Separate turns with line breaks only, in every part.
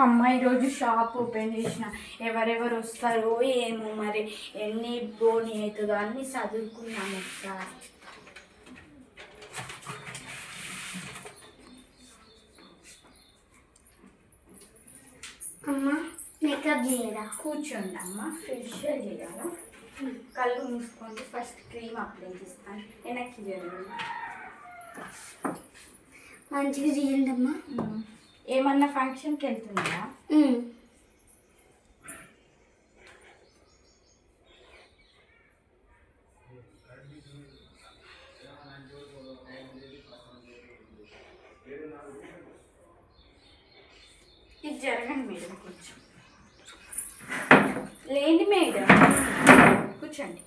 అమ్మ ఈరోజు shop open చేసిన. ఎవరెవరు వస్తారో ఏమో, మరి ఎన్ని బోని అవుతుందో అన్నీ చదువుకున్నాము ఒకసారి.
అమ్మ మేకప్ చేయరా?
కూర్చోండి అమ్మ, ఫేషియల్ చేయాలా? కళ్ళు మూసుకోండి. ఫస్ట్ క్రీమ్ అప్లై చేస్తాను. వెనక్కి చేయండి.
మంచిగా చేయండి అమ్మా.
ఏమన్నా ఫంక్షన్కి వెళ్తున్నారా? ఇది జరగండి మేడం, కొంచెం లేండి మేడం, కూర్చోండి.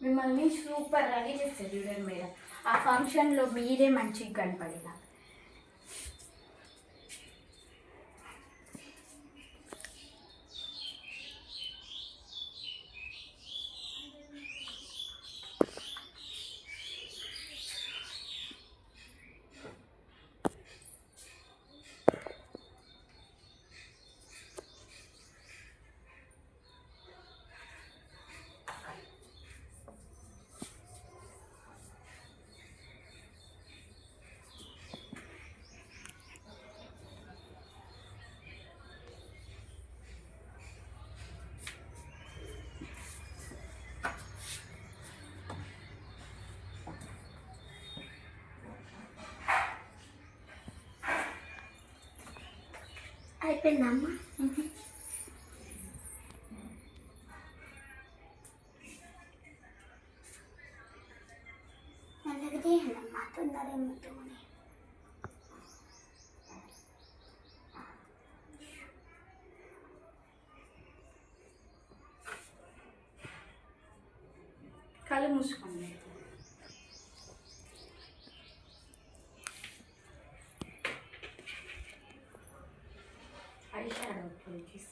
మిమ్మల్ని సూపర్ రెడీ చేస్తారు చూడండి మేడం. ఆ ఫంక్షన్లో మీరే మంచిగా కనపడేలా.
అయిపోయిందమ్మా. మెల్లగా చేయండమ్మా, తొందర ఏముంటుంది.
కళ్ళు మూసుకోండి. Eye shadow please.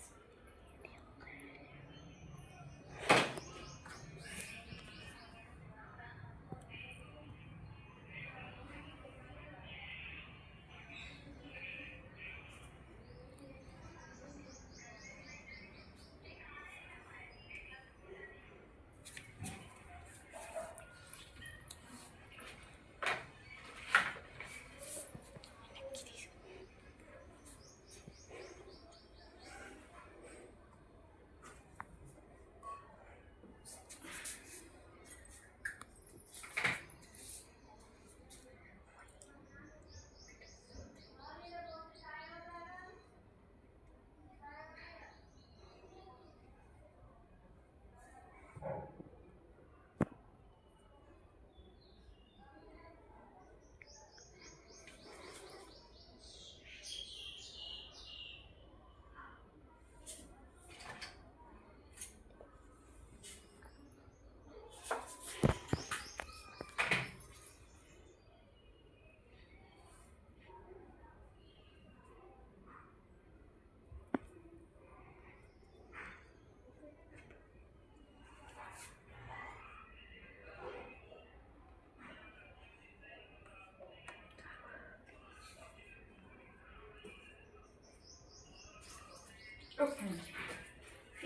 ఓకే,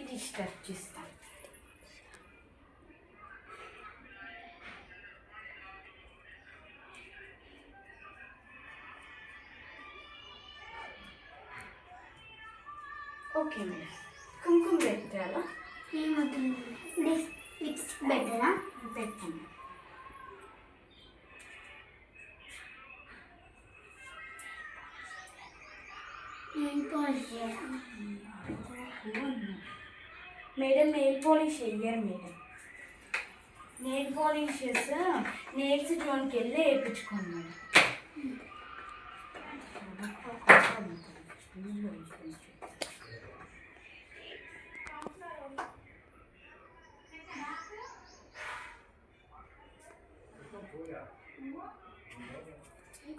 ఇది స్టార్ట్ చేస్తాను. ఓకే మేడం, కుంకుమ పెట్టాలా?
ఏమవుతుంది? లిప్స్టిక్ బెటరా?
పెట్టండి.
నేను పాలిష్ చేయరా?
మేడం నెయిల్ పాలిష్ వేయరు మేడం. నెయిల్ పాలిషెస్ నెయిల్స్ జోన్కి వెళ్ళి వేయించుకోండి మేడం.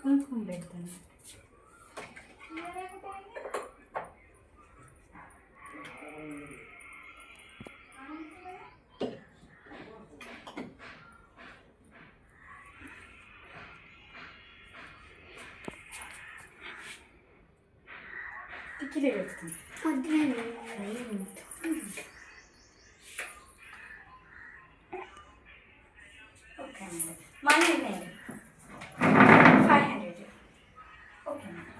కుంకుమ పెడతాను. టికెట్ వేస్తాను.
వద్దులేండి.
Okay madam. Money madam 500. Okay madam.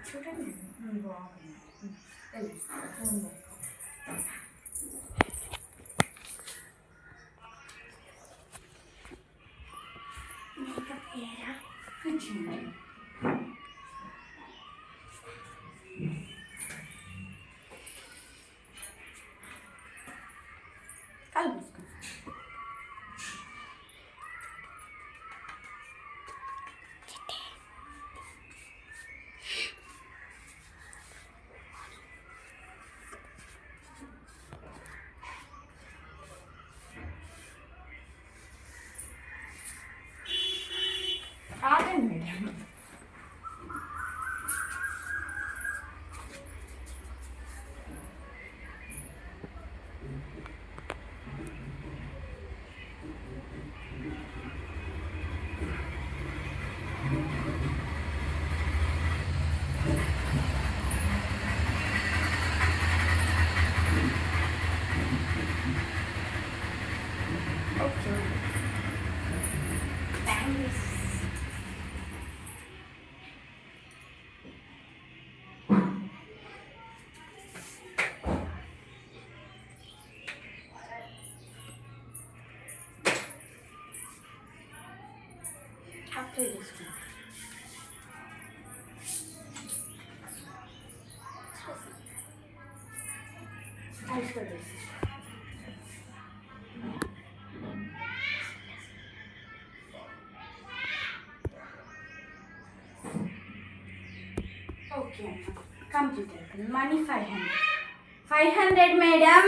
చూడండి బాగుంది.
మేకప్ వేయరా?
కూర్చోండి. కాలు మూసుకో. ఆగండి మేడం. ఓకే. థ్యాంక్స్. అప్లై చేసుకుంటాం. ఐస్కర్ చేసి ఓకే అమ్మ. కంప్లీట్ అయిపోయింది. మనీ 500. 500 మేడం.